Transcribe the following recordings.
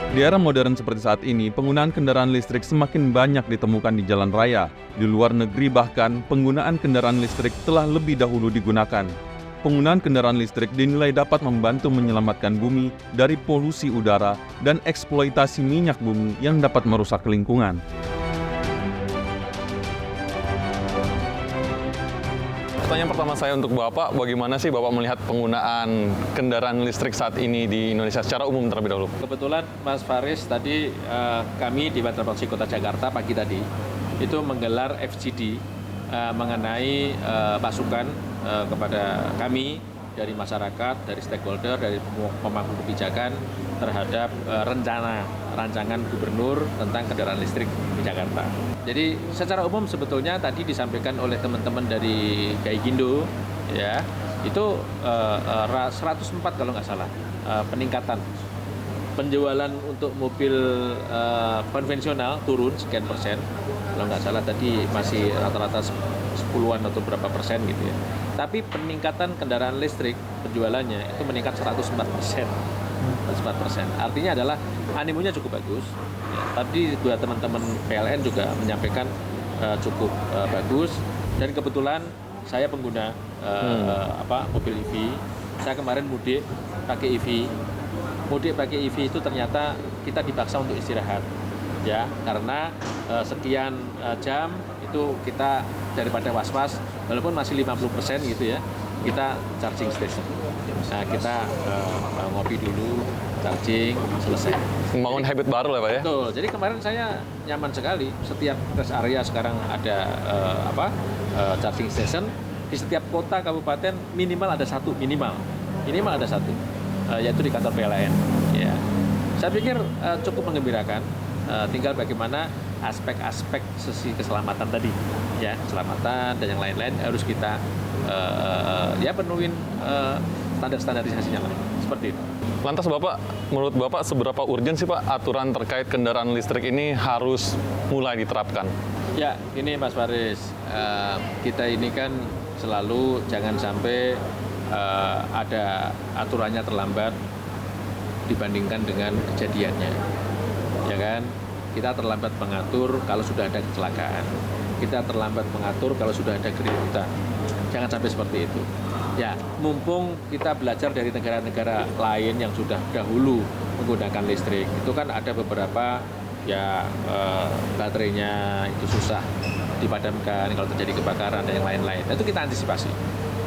Di era modern seperti saat ini, penggunaan kendaraan listrik semakin banyak ditemukan di jalan raya. Di luar negeri bahkan, penggunaan kendaraan listrik telah lebih dahulu digunakan. Penggunaan kendaraan listrik dinilai dapat membantu menyelamatkan bumi dari polusi udara dan eksploitasi minyak bumi yang dapat merusak lingkungan. Pertanyaan pertama saya untuk Bapak, bagaimana sih Bapak melihat penggunaan kendaraan listrik saat ini di Indonesia secara umum terlebih dahulu? Kebetulan Mas Faris tadi kami di Badan Transportasi Kota Jakarta pagi tadi itu menggelar FGD mengenai masukan kepada kami dari masyarakat, dari stakeholder, dari pemangku kebijakan terhadap rancangan gubernur tentang kendaraan listrik di Jakarta. Jadi secara umum sebetulnya tadi disampaikan oleh teman-teman dari Gaikindo, ya itu 104 kalau nggak salah peningkatan penjualan untuk mobil konvensional turun sekian persen, kalau nggak salah tadi masih rata-rata 10-an atau berapa persen gitu ya. Tapi peningkatan kendaraan listrik penjualannya itu meningkat 104%. 104%. Artinya adalah animonya cukup bagus. Ya, tadi dua teman-teman PLN juga menyampaikan cukup bagus, dan kebetulan saya pengguna mobil EV. Saya kemarin mudik pakai EV. Mudik pakai EV itu ternyata kita dipaksa untuk istirahat. Ya, karena sekian jam itu kita daripada was-was, walaupun masih 50% gitu ya, kita charging station. Nah, kita ngopi dulu, charging, selesai. Membangun habit baru lah Pak ya? Betul, jadi kemarin saya nyaman sekali, setiap rest area sekarang ada charging station, di setiap kota, kabupaten minimal ada satu, minimal ada satu, yaitu di kantor PLN. Ya. Saya pikir cukup menggembirakan, tinggal bagaimana aspek-aspek sisi keselamatan tadi, ya keselamatan dan yang lain-lain harus kita penuhin standarisasinya lah, seperti itu. Lantas Bapak, menurut Bapak seberapa urgen sih Pak aturan terkait kendaraan listrik ini harus mulai diterapkan? Ya, ini Mas Faris, kita ini kan selalu jangan sampai ada aturannya terlambat dibandingkan dengan kejadiannya, ya kan? Kita terlambat mengatur kalau sudah ada kecelakaan. Kita terlambat mengatur kalau sudah ada keributan. Jangan sampai seperti itu. Ya, mumpung kita belajar dari negara-negara lain yang sudah dahulu menggunakan listrik, itu kan ada beberapa baterainya itu susah dipadamkan kalau terjadi kebakaran dan yang lain-lain. Itu kita antisipasi.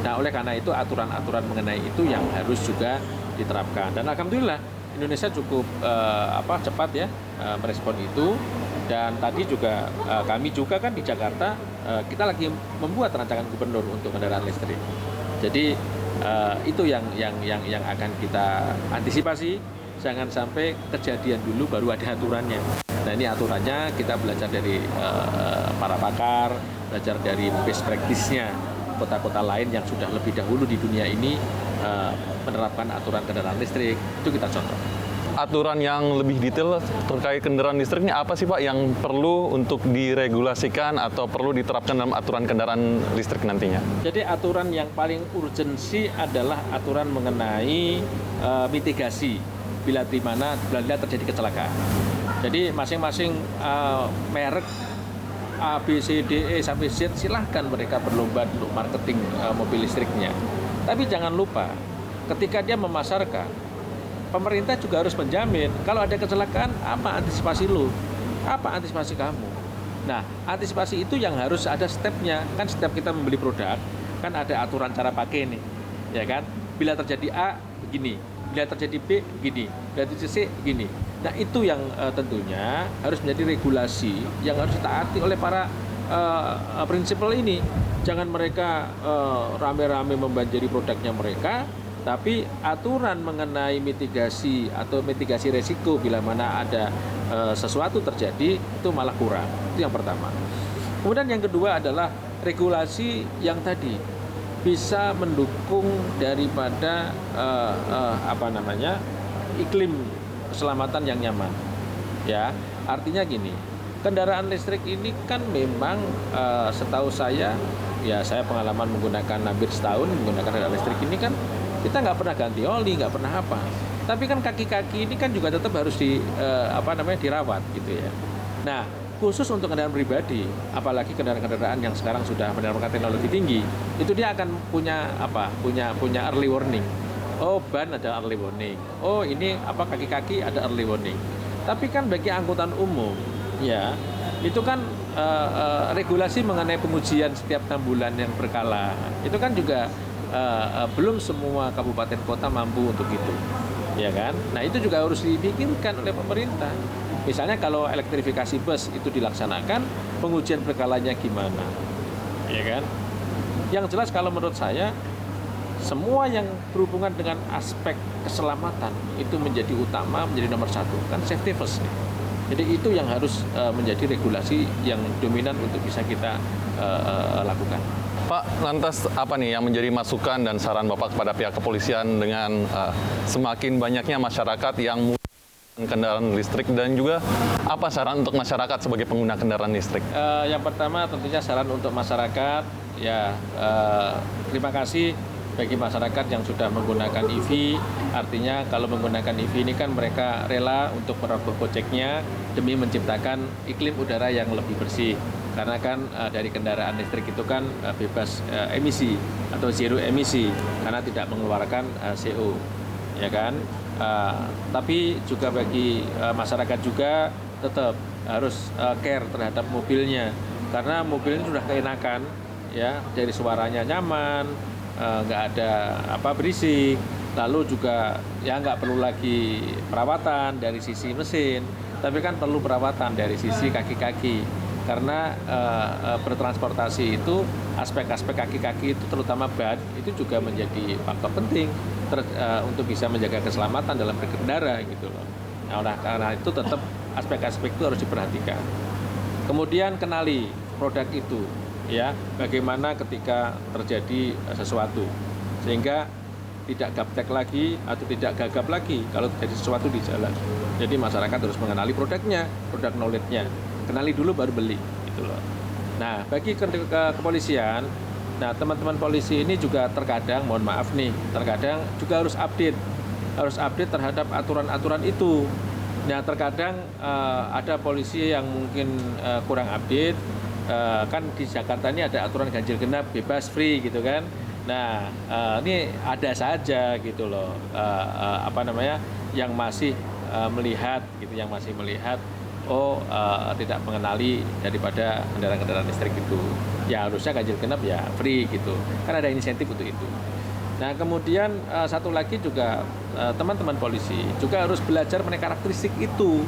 Nah, oleh karena itu aturan-aturan mengenai itu yang harus juga diterapkan. Dan alhamdulillah Indonesia cukup cepat ya merespon itu, dan tadi juga kami juga kan di Jakarta kita lagi membuat rancangan gubernur untuk kendaraan listrik. Jadi itu yang akan kita antisipasi, jangan sampai kejadian dulu baru ada aturannya. Nah, ini aturannya kita belajar dari para pakar, belajar dari best practice-nya kota-kota lain yang sudah lebih dahulu di dunia ini menerapkan aturan kendaraan listrik, itu kita contoh. Aturan yang lebih detail terkait kendaraan listrik ini apa sih Pak yang perlu untuk diregulasikan atau perlu diterapkan dalam aturan kendaraan listrik nantinya? Jadi aturan yang paling urgensi adalah aturan mengenai mitigasi bila terjadi kecelakaan. Jadi masing-masing merek A, B, C, D, E sampai Z silahkan mereka berlomba untuk marketing mobil listriknya. Tapi jangan lupa, ketika dia memasarkan, pemerintah juga harus menjamin kalau ada kecelakaan, apa antisipasi lu? Apa antisipasi kamu? Nah, antisipasi itu yang harus ada stepnya. Kan setiap kita membeli produk, kan ada aturan cara pakai nih, ya kan? Bila terjadi A, begini. Bila terjadi B, begini. Bila terjadi C, begini. Nah, itu yang tentunya harus menjadi regulasi yang harus ditaati oleh para prinsipal ini. Jangan mereka rame-rame membanjiri produknya mereka, tapi aturan mengenai mitigasi atau mitigasi resiko bila mana ada sesuatu terjadi itu malah kurang. Itu yang pertama. Kemudian yang kedua adalah regulasi yang tadi bisa mendukung daripada iklim keselamatan yang nyaman. Ya, artinya gini, kendaraan listrik ini kan memang setahu saya, ya saya pengalaman menggunakan hampir setahun menggunakan kendaraan listrik ini kan kita nggak pernah ganti oli, nggak pernah apa. Tapi kan kaki-kaki ini kan juga tetap harus dirawat gitu ya. Nah, khusus untuk kendaraan pribadi, apalagi kendaraan-kendaraan yang sekarang sudah menerapkan teknologi tinggi, itu dia akan punya early warning. Oh, ban ada early warning. Oh, ini kaki-kaki ada early warning. Tapi kan bagi angkutan umum, ya itu kan regulasi mengenai pengujian setiap 6 bulan yang berkala. Itu kan juga belum semua kabupaten kota mampu untuk itu, ya kan? Nah, itu juga harus dipikirkan oleh pemerintah. Misalnya kalau elektrifikasi bus itu dilaksanakan, pengujian berkalanya gimana, ya kan? Yang jelas kalau menurut saya, semua yang berhubungan dengan aspek keselamatan itu menjadi utama, menjadi nomor satu, kan safety first. Jadi itu yang harus menjadi regulasi yang dominan untuk bisa kita lakukan. Pak, lantas apa nih yang menjadi masukan dan saran Bapak kepada pihak kepolisian dengan semakin banyaknya masyarakat yang kendaraan listrik, dan juga apa saran untuk masyarakat sebagai pengguna kendaraan listrik? Yang pertama tentunya saran untuk masyarakat, ya terima kasih bagi masyarakat yang sudah menggunakan EV. Artinya kalau menggunakan EV ini kan mereka rela untuk merogoh koceknya demi menciptakan iklim udara yang lebih bersih. Karena kan dari kendaraan listrik itu kan bebas emisi atau zero emisi karena tidak mengeluarkan CO, ya kan? Tapi juga bagi masyarakat juga tetap harus care terhadap mobilnya, karena mobil ini sudah keenakan, ya, dari suaranya nyaman, nggak ada berisik, lalu juga ya nggak perlu lagi perawatan dari sisi mesin, tapi kan perlu perawatan dari sisi kaki-kaki, karena bertransportasi itu aspek-aspek kaki-kaki itu terutama ban itu juga menjadi faktor penting untuk bisa menjaga keselamatan dalam berkendara gitu loh. Nah, oleh karena itu tetap aspek-aspek itu harus diperhatikan. Kemudian kenali produk itu, ya, bagaimana ketika terjadi sesuatu sehingga tidak gaptek lagi atau tidak gagap lagi kalau terjadi sesuatu di jalan. Jadi masyarakat harus mengenali produknya, produk knowledge-nya. Kenali dulu baru beli gitu loh. Nah, bagi kepolisian, nah teman-teman polisi ini juga terkadang, mohon maaf nih, terkadang juga harus update terhadap aturan-aturan itu. Nah, terkadang ada polisi yang mungkin kurang update. Kan di Jakarta ini ada aturan ganjil genap bebas free gitu kan. Nah, ini ada saja gitu loh, yang masih melihat gitu, tidak mengenali daripada kendaraan-kendaraan listrik itu. Ya harusnya ganjil genap ya free gitu, kan ada insentif untuk itu. Nah, kemudian satu lagi juga teman-teman polisi juga harus belajar mengenai karakteristik itu.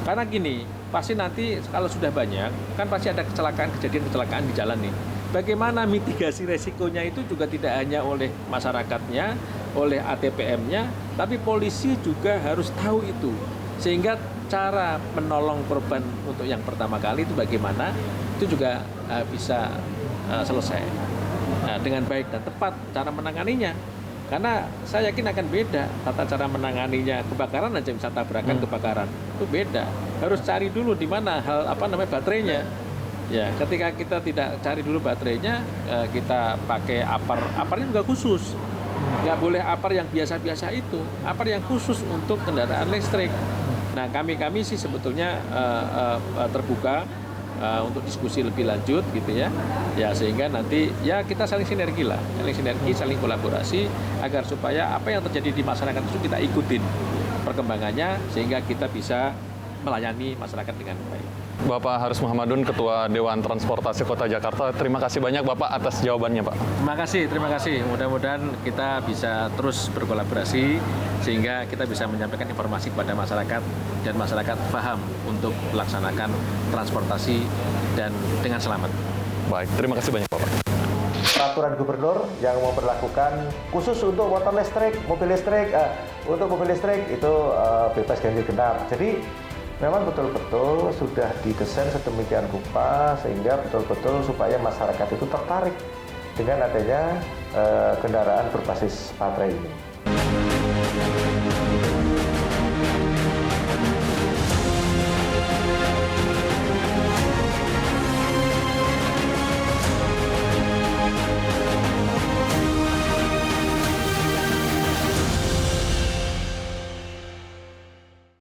Karena gini, pasti nanti kalau sudah banyak, kan pasti ada kejadian kecelakaan di jalan nih. Bagaimana mitigasi resikonya itu juga tidak hanya oleh masyarakatnya, oleh ATPM-nya, tapi polisi juga harus tahu itu. Sehingga cara menolong korban untuk yang pertama kali itu bagaimana, itu juga bisa selesai dengan baik dan tepat cara menanganinya. Karena saya yakin akan beda tata cara menanganinya. Kebakaran aja bisa tabrakan kebakaran itu beda. Harus cari dulu di mana baterainya. Ya, ketika kita tidak cari dulu baterainya, kita pakai aparnya juga khusus. Nggak boleh apar yang biasa-biasa itu, apar yang khusus untuk kendaraan listrik. Nah, kami sih sebetulnya terbuka untuk diskusi lebih lanjut gitu ya. Ya, sehingga nanti ya kita saling sinergi, saling kolaborasi agar supaya apa yang terjadi di masyarakat itu kita ikutin perkembangannya sehingga kita bisa melayani masyarakat dengan baik. Bapak Haris Muhammadun, Ketua Dewan Transportasi Kota Jakarta, terima kasih banyak Bapak atas jawabannya, Pak. Terima kasih. Mudah-mudahan kita bisa terus berkolaborasi sehingga kita bisa menyampaikan informasi kepada masyarakat dan masyarakat paham untuk melaksanakan transportasi dan dengan selamat. Baik, terima kasih banyak Bapak. Peraturan gubernur yang memperlakukan khusus untuk motor listrik, mobil listrik itu bebas ganjil genap. Jadi memang betul-betul sudah didesain sedemikian rupa sehingga betul-betul supaya masyarakat itu tertarik dengan adanya kendaraan berbasis baterai ini.